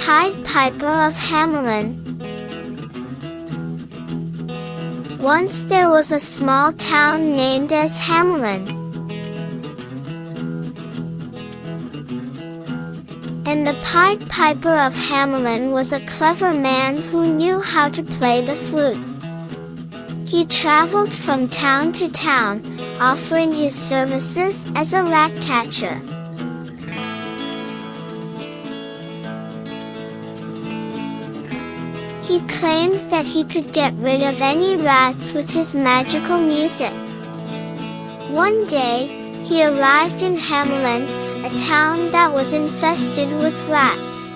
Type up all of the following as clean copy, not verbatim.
Pied Piper of Hamelin. Once there was a small town named as Hamelin. And the Pied Piper of Hamelin was a clever man who knew how to play the flute. He traveled from town to town, offering his services as a rat catcher. He claimed that he could get rid of any rats with his magical music. One day, he arrived in Hamelin, a town that was infested with rats.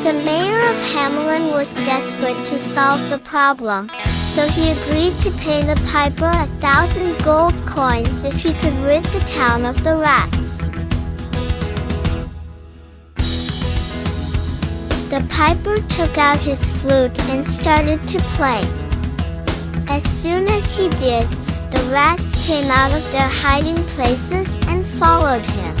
The mayor of Hamelin was desperate to solve the problem, so he agreed to pay the piper 1,000 gold coins if he could rid the town of the rats. The piper took out his flute and started to play. As soon as he did, the rats came out of their hiding places and followed him.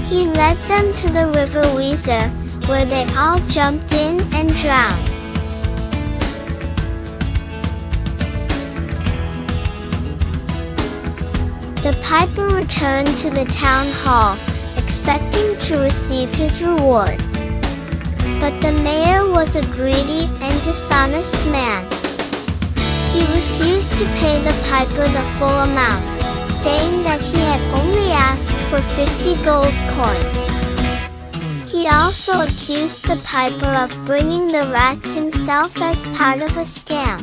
He led them to the river Weser, where they all jumped in and drowned. The piper returned to the town hall, expecting to receive his reward. But the mayor was a greedy and dishonest man. He refused to pay the piper the full amount, saying that he had only asked for 50 gold coins. He also accused the piper of bringing the rats himself as part of a scam.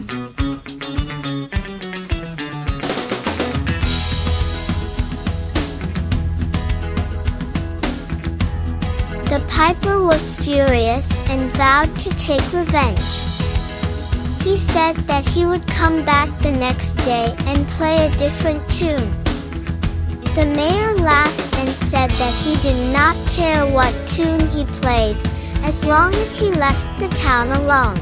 The piper was furious and vowed to take revenge. He said that he would come back the next day and play a different tune. The mayor laughed and said that he did not care what tune he played, as long as he left the town alone.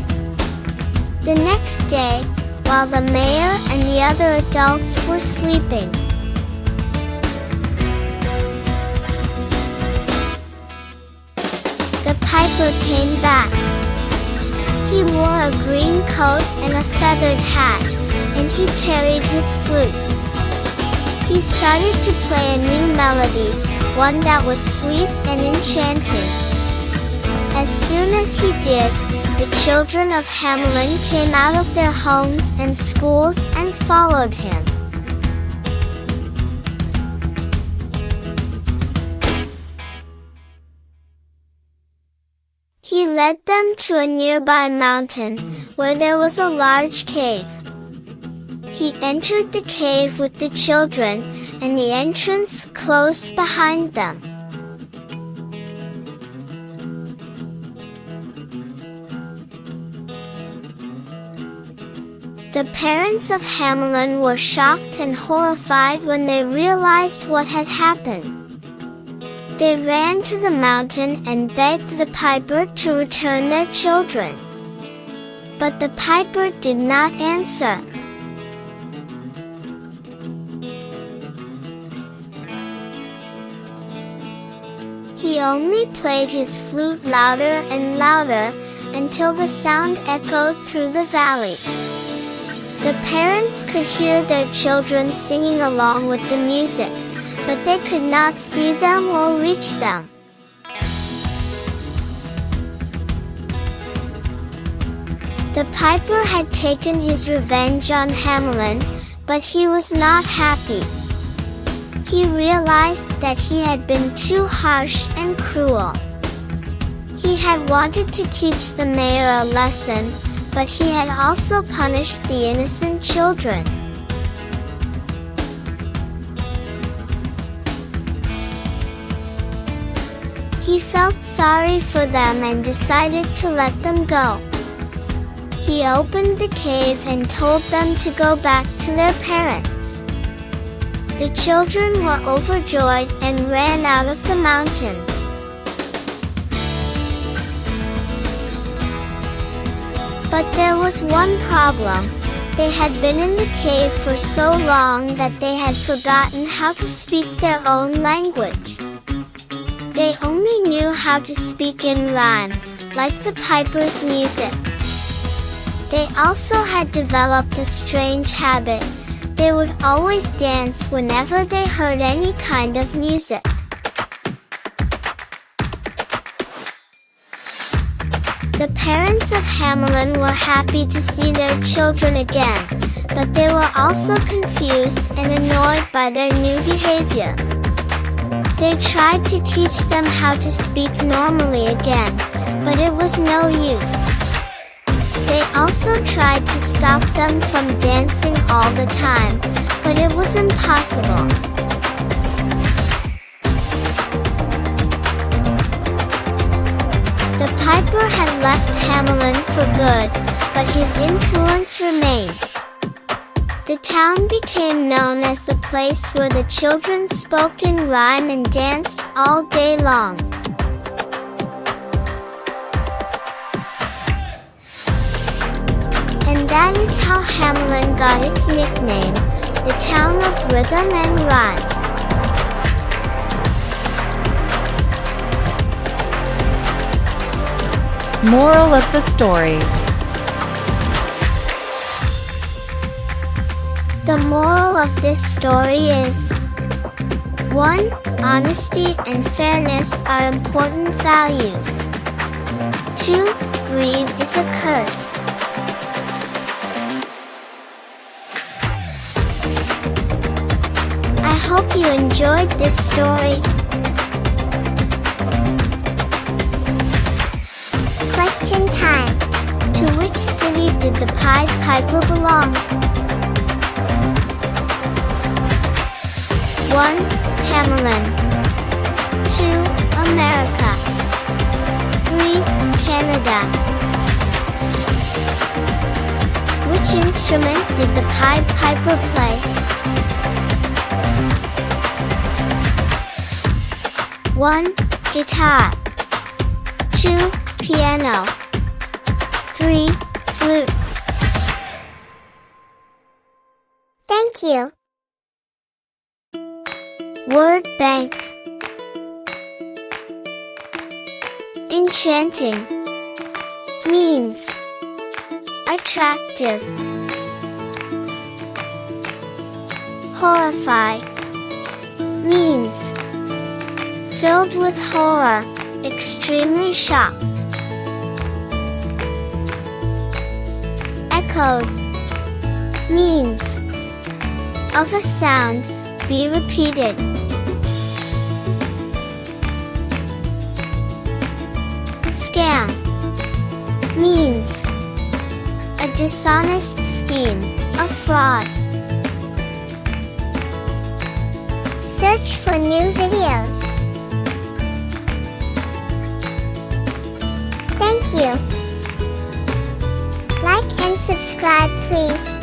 The next day, while the mayor and the other adults were sleeping, the piper came back. He wore a green coat and a feathered hat, and he carried his flute. He started to play a new melody, one that was sweet and enchanting. As soon as he did, the children of Hamelin came out of their homes and schools and followed him. He led them to a nearby mountain, where there was a large cave. He entered the cave with the children, and the entrance closed behind them. The parents of Hamelin were shocked and horrified when they realized what had happened. They ran to the mountain and begged the piper to return their children. But the piper did not answer. He only played his flute louder and louder, until the sound echoed through the valley. The parents could hear their children singing along with the music, but they could not see them or reach them. The piper had taken his revenge on Hamelin, but he was not happy. He realized that he had been too harsh and cruel. He had wanted to teach the mayor a lesson, but he had also punished the innocent children. He felt sorry for them and decided to let them go. He opened the cave and told them to go back to their parents. The children were overjoyed and ran out of the mountain. But there was one problem. They had been in the cave for so long that they had forgotten how to speak their own language. They only knew how to speak in rhyme, like the piper's music. They also had developed a strange habit. They would always dance whenever they heard any kind of music. The parents of Hamelin were happy to see their children again, but they were also confused and annoyed by their new behavior. They tried to teach them how to speak normally again, but it was no use. They also tried to stop them from dancing all the time, but it was impossible. The piper had left Hamelin for good, but his influence remained. The town became known as the place where the children spoke in rhyme and danced all day long. And that is how Hamelin got its nickname, the town of rhythm and rhyme. Moral of the story. The moral of this story is: 1. Honesty and fairness are important values. 2. Greed is a curse. I hope you enjoyed this story. Question time. To which city did the Pied Piper belong? 1. Hamelin. 2. America. 3. Canada. Which instrument did the Pied Piper play? 1. Guitar. 2. Piano. 3. Flute. Thank you. Word bank. Enchanting means attractive. Horrify means filled with horror, extremely shocked. Echoed means of a sound, be repeated. Scam means a dishonest scheme, a fraud. Search for new videos. Thank you. Like and subscribe, please.